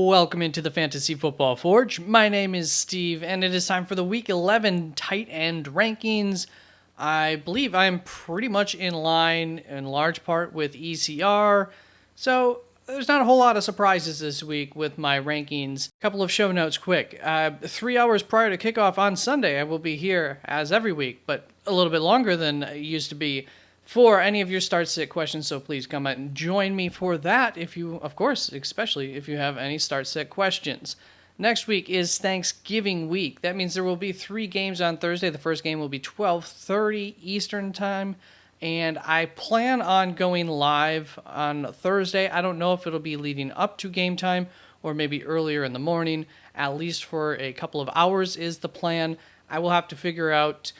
Welcome into the Fantasy Football Forge. My name is Steve, and it is time for the Week 11 tight end rankings. I believe I'm pretty much in line in large part with ECR, so there's not a whole lot of surprises this week with my rankings. A couple of show notes quick. 3 hours prior to kickoff on Sunday, I will be here as every week, but a little bit longer than it used to be for any of your start-sit questions, so please come out and join me for that if you, of course, especially if you have any start-sit questions. Next week is Thanksgiving week. That means there will be 3 games on Thursday. The first game will be 12:30 Eastern Time, and I plan on going live on Thursday. I don't know if it'll be leading up to game time or maybe earlier in the morning. At least for a couple of hours is the plan. I will have to figure out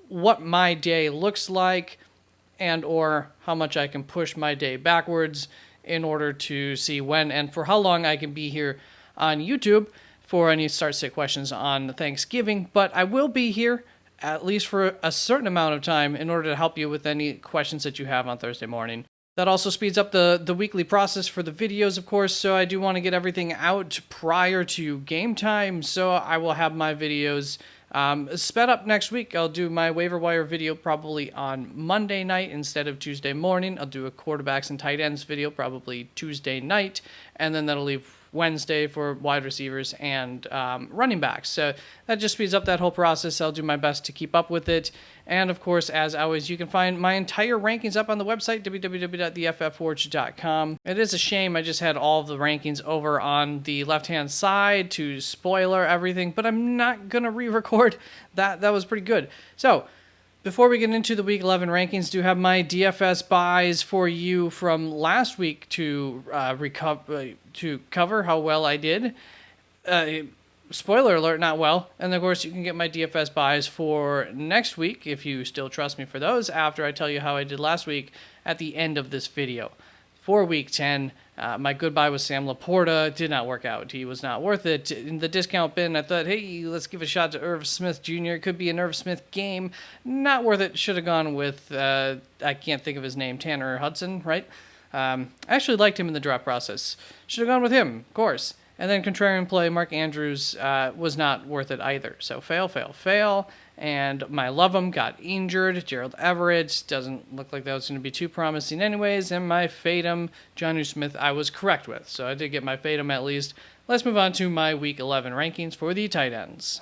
what my day looks like and or how much I can push my day backwards in order to see when and for how long I can be here on YouTube for any start-sit questions on Thanksgiving. But I will be here at least for a certain amount of time in order to help you with any questions that you have on Thursday morning. That also speeds up the weekly process for the videos, of course, so I do want to get everything out prior to game time, so I will have my videos sped up next week. I'll do my waiver wire video probably on Monday night instead of Tuesday morning. I'll do a quarterbacks and tight ends video probably Tuesday night, and then that'll leave Wednesday for wide receivers and running backs. So that just speeds up that whole process. I'll do my best to keep up with it. And of course, as always, you can find my entire rankings up on the website, www.theFFforge.com. It is a shame I just had all of the rankings over on the left-hand side to spoiler everything, but I'm not going to re-record that. That was pretty good. So before we get into the Week 11 rankings, do have my DFS buys for you from last week to cover how well I did. Spoiler alert, not well. And of course, you can get my DFS buys for next week, if you still trust me for those, after I tell you how I did last week at the end of this video. For Week 10, my goodbye was Sam Laporta. Did not work out. He was not worth it. In the discount bin, I thought, hey, let's give a shot to Irv Smith Jr. It could be an Irv Smith game. Not worth it. Should have gone with, I can't think of his name, Tanner Hudson, right? I actually liked him in the draft process. Should have gone with him, of course. And then contrarian play, Mark Andrews was not worth it either. So fail. And my love him got injured. Gerald Everett doesn't look like that was going to be too promising anyways. And my fade him, Jonnu Smith, I was correct with. So I did get my fade him at least. Let's move on to my Week 11 rankings for the tight ends.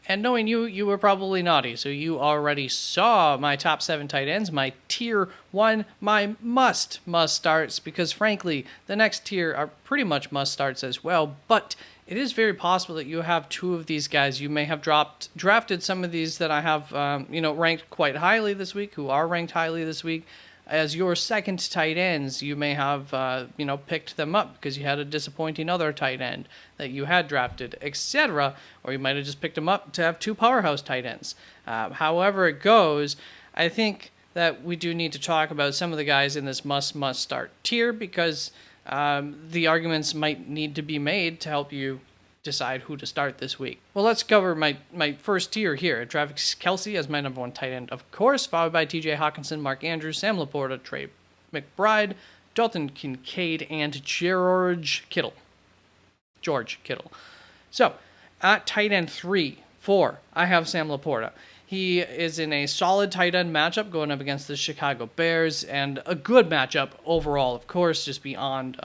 And knowing you, you were probably naughty, so you already saw my top 7 tight ends, my tier 1, my must starts, because frankly, the next tier are pretty much must starts as well, but it is very possible that you have 2 of these guys. You may have drafted some of these that I have, ranked quite highly this week, who are ranked highly this week, as your second tight ends. You may have, picked them up because you had a disappointing other tight end that you had drafted, etc. Or you might have just picked them up to have 2 powerhouse tight ends. However it goes, I think that we do need to talk about some of the guys in this must-start tier because the arguments might need to be made to help you decide who to start this week. Well, let's cover my first tier here. Travis Kelce as my number 1 tight end, of course, followed by TJ Hockenson, Mark Andrews, Sam Laporta, Trey McBride, Dalton Kincaid, and George Kittle. So, at tight end 3-4, I have Sam Laporta. He is in a solid tight end matchup going up against the Chicago Bears, and a good matchup overall, of course, just beyond,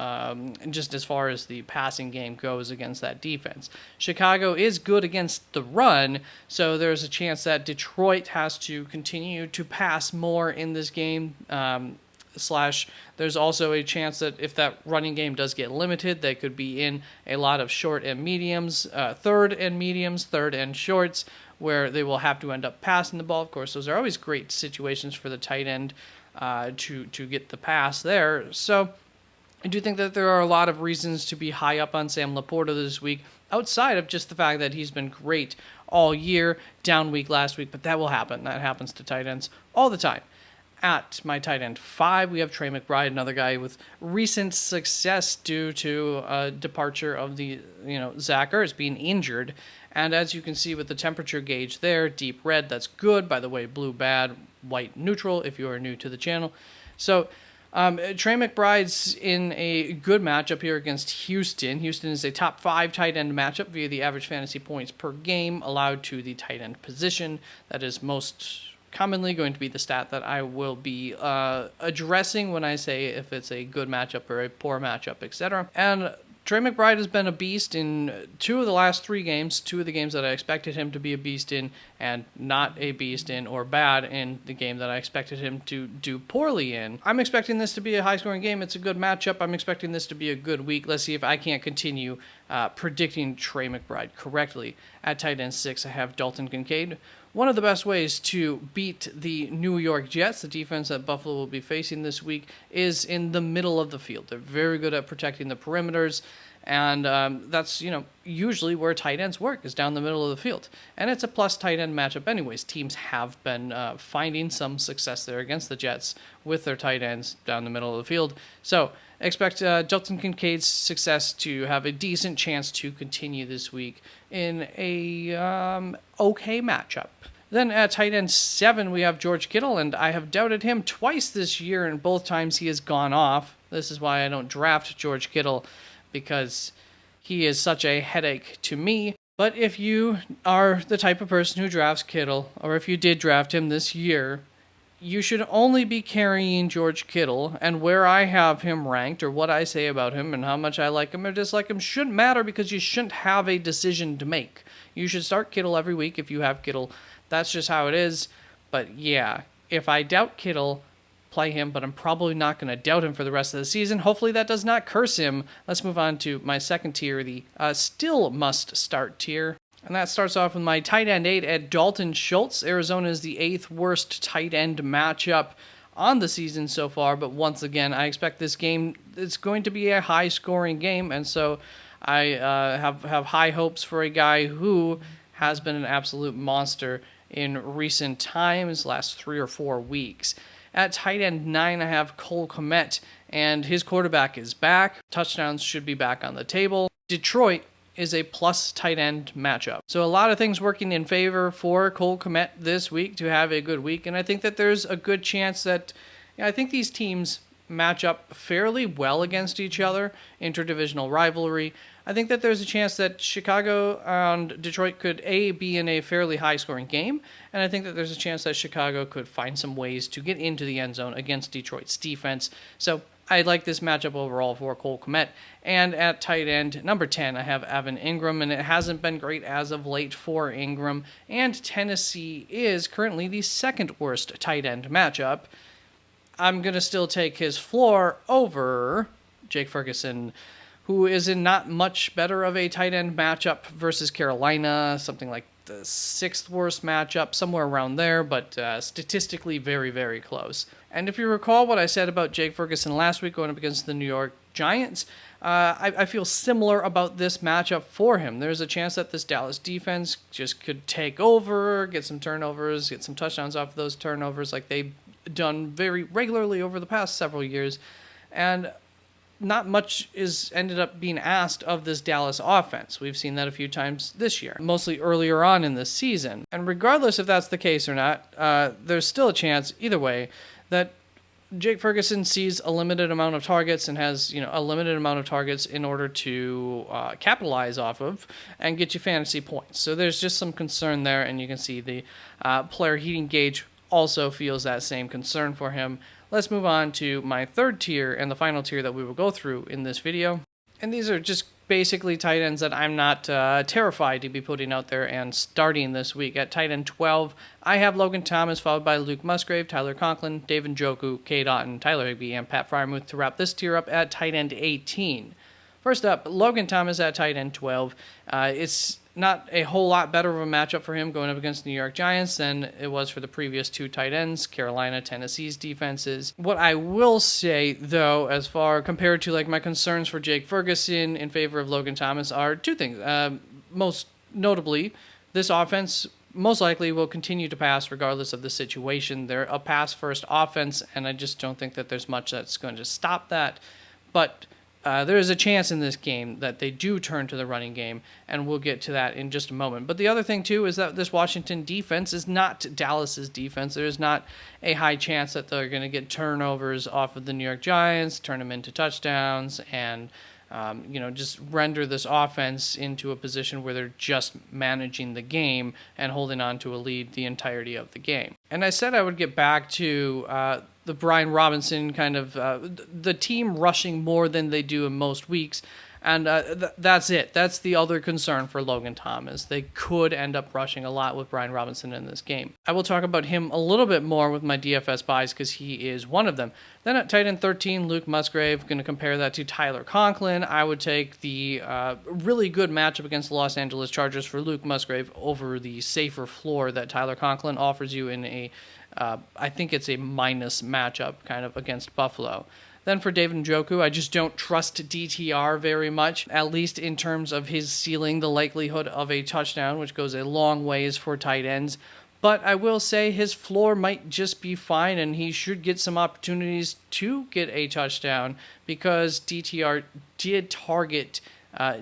just as far as the passing game goes against that defense. Chicago is good against the run, so there's a chance that Detroit has to continue to pass more in this game. There's also a chance that if that running game does get limited, they could be in a lot of short and mediums, third and shorts, where they will have to end up passing the ball. Of course, those are always great situations for the tight end to get the pass there. So I do think that there are a lot of reasons to be high up on Sam Laporta this week, outside of just the fact that he's been great all year, down week last week, but that will happen. That happens to tight ends all the time. At my tight end 5, we have Trey McBride, another guy with recent success due to a departure of the, Zach Ertz being injured. And as you can see with the temperature gauge there, deep red, that's good. By the way, blue bad, white neutral if you are new to the channel. So Trey McBride's in a good matchup here against Houston. Houston is a top 5 tight end matchup via the average fantasy points per game allowed to the tight end position. That is most commonly going to be the stat that I will be addressing when I say if it's a good matchup or a poor matchup, etc. And Trey McBride has been a beast in 2 of the last 3 games, 2 of the games that I expected him to be a beast in, and not a beast in or bad in the game that I expected him to do poorly in. I'm expecting this to be a high-scoring game. It's a good matchup. I'm expecting this to be a good week. Let's see if I can't continue predicting Trey McBride correctly. At tight end 6, I have Dalton Kincaid. One of the best ways to beat the New York Jets, the defense that Buffalo will be facing this week, is in the middle of the field. They're very good at protecting the perimeters, and that's, usually where tight ends work, is down the middle of the field. And it's a plus tight end matchup anyways. Teams have been finding some success there against the Jets with their tight ends down the middle of the field. So expect Dalton Kincaid's success to have a decent chance to continue this week in a okay matchup. Then at tight end 7, we have George Kittle, and I have doubted him twice this year, and both times he has gone off. This is why I don't draft George Kittle, because he is such a headache to me. But if you are the type of person who drafts Kittle, or if you did draft him this year, you should only be carrying George Kittle, and where I have him ranked, or what I say about him, and how much I like him or dislike him shouldn't matter, because you shouldn't have a decision to make. You should start Kittle every week if you have Kittle. That's just how it is. But yeah, if I doubt Kittle, play him, but I'm probably not going to doubt him for the rest of the season. Hopefully that does not curse him. Let's move on to my second tier, the still must start tier. And that starts off with my tight end 8 at Dalton Schultz. Arizona is the 8th worst tight end matchup on the season so far, but once again, I expect this game, it's going to be a high-scoring game, and so I have high hopes for a guy who has been an absolute monster in recent times, last 3 or 4 weeks. At tight end 9, I have Cole Kmet, and his quarterback is back. Touchdowns should be back on the table. Detroit is a plus tight end matchup. So a lot of things working in favor for Cole Kmet this week to have a good week, and I think that there's a good chance that, I think these teams match up fairly well against each other, interdivisional rivalry. I think that there's a chance that Chicago and Detroit could be in a fairly high-scoring game, and I think that there's a chance that Chicago could find some ways to get into the end zone against Detroit's defense. So I like this matchup overall for Cole Kmet. And at tight end, number 10, I have Evan Ingram, and it hasn't been great as of late for Ingram, and Tennessee is currently the 2nd worst tight end matchup. I'm going to still take his floor over Jake Ferguson, who is in not much better of a tight end matchup versus Carolina, something like the 6th worst matchup, somewhere around there, but statistically very, very close. And if you recall what I said about Jake Ferguson last week going up against the New York Giants, I feel similar about this matchup for him. There's a chance that this Dallas defense just could take over, get some turnovers, get some touchdowns off of those turnovers like they've done very regularly over the past several years. And not much is ended up being asked of this Dallas offense. We've seen that a few times this year, mostly earlier on in the season. And regardless if that's the case or not, there's still a chance, either way, that Jake Ferguson sees a limited amount of targets and has, a limited amount of targets in order to capitalize off of and get you fantasy points. So there's just some concern there, and you can see the player heating gauge also feels that same concern for him. Let's move on to my 3rd tier and the final tier that we will go through in this video. And these are just basically tight ends that I'm not terrified to be putting out there and starting this week. At tight end 12, I have Logan Thomas, followed by Luke Musgrave, Tyler Conklin, David Njoku, Cade Otton, Tyler Higbee, and Pat Freiermuth to wrap this tier up at tight end 18. First up, Logan Thomas at tight end 12. It's not a whole lot better of a matchup for him going up against the New York Giants than it was for the previous 2 tight ends, Carolina, Tennessee's defenses. What I will say, though, as far compared to like my concerns for Jake Ferguson in favor of Logan Thomas are 2 things. Most notably, this offense most likely will continue to pass regardless of the situation. They're a pass-first offense, and I just don't think that there's much that's going to stop that. But there is a chance in this game that they do turn to the running game, and we'll get to that in just a moment. But the other thing, too, is that this Washington defense is not Dallas's defense. There's not a high chance that they're going to get turnovers off of the New York Giants, turn them into touchdowns, and just render this offense into a position where they're just managing the game and holding on to a lead the entirety of the game. And I said I would get back to the Brian Robinson kind of the team rushing more than they do in most weeks. And that's it. That's the other concern for Logan Thomas. They could end up rushing a lot with Brian Robinson in this game. I will talk about him a little bit more with my DFS buys because he is one of them. Then at tight end 13, Luke Musgrave. Going to compare that to Tyler Conklin. I would take the really good matchup against the Los Angeles Chargers for Luke Musgrave over the safer floor that Tyler Conklin offers you in a, I think it's a minus matchup kind of against Buffalo. Then for David Njoku, I just don't trust DTR very much, at least in terms of his ceiling, the likelihood of a touchdown, which goes a long ways for tight ends. But I will say his floor might just be fine, and he should get some opportunities to get a touchdown because DTR did target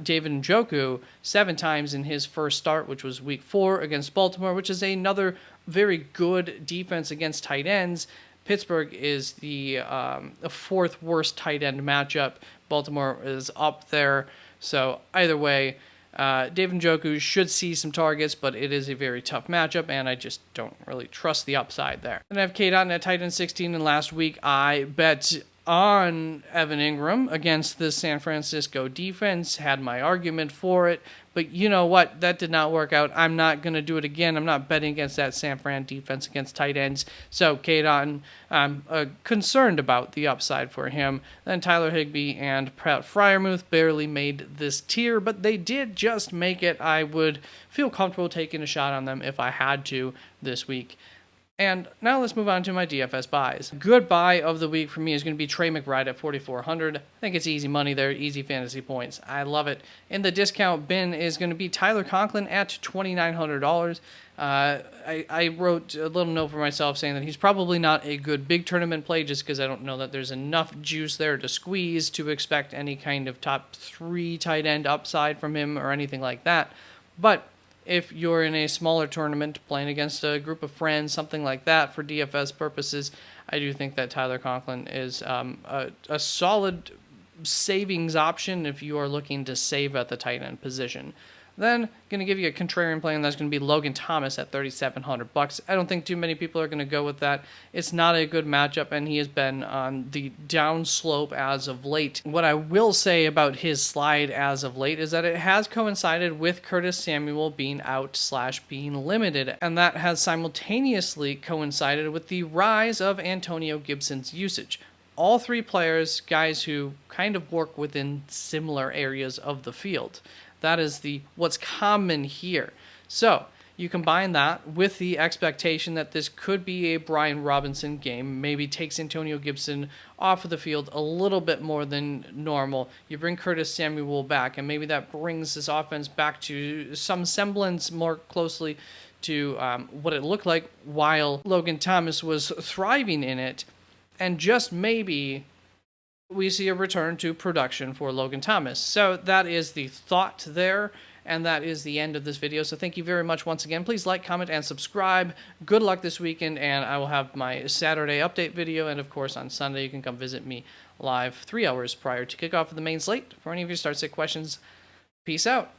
David Njoku 7 times in his first start, which was week 4 against Baltimore, which is another very good defense against tight ends. Pittsburgh is the 4th worst tight end matchup. Baltimore is up there. So either way, David Njoku should see some targets, but it is a very tough matchup, and I just don't really trust the upside there. Then I have K-Dot at tight end 16, and last week I bet on Evan Ingram against the San Francisco defense, had my argument for it, but you know what? That did not work out. I'm not going to do it again. I'm not betting against that San Fran defense against tight ends. So K-Dot, I'm concerned about the upside for him. Then Tyler Higbee and Pat Freiermuth barely made this tier, but they did just make it. I would feel comfortable taking a shot on them if I had to this week. And now let's move on to my DFS buys. Good buy of the week for me is going to be Trey McBride at 4,400. I think it's easy money there, easy fantasy points. I love it. In the discount bin is going to be Tyler Conklin at $2,900. I wrote a little note for myself saying that he's probably not a good big tournament play just because I don't know that there's enough juice there to squeeze to expect any kind of top 3 tight end upside from him or anything like that. But if you're in a smaller tournament playing against a group of friends, something like that for DFS purposes, I do think that Tyler Conklin is a solid savings option if you are looking to save at the tight end position. Then, going to give you a contrarian play, and that's going to be Logan Thomas at $3,700. I don't think too many people are going to go with that. It's not a good matchup, and he has been on the downslope as of late. What I will say about his slide as of late is that it has coincided with Curtis Samuel being out/being limited, and that has simultaneously coincided with the rise of Antonio Gibson's usage. All 3 players, guys who kind of work within similar areas of the field. That is what's common here. So you combine that with the expectation that this could be a Brian Robinson game, maybe takes Antonio Gibson off of the field a little bit more than normal. You bring Curtis Samuel back, and maybe that brings this offense back to some semblance more closely to what it looked like while Logan Thomas was thriving in it. And just maybe we see a return to production for Logan Thomas. So that is the thought there, and that is the end of this video. So thank you very much once again. Please like, comment, and subscribe. Good luck this weekend, and I will have my Saturday update video, and of course on Sunday you can come visit me live 3 hours prior to kickoff of the main slate for any of your start sit questions. Peace out.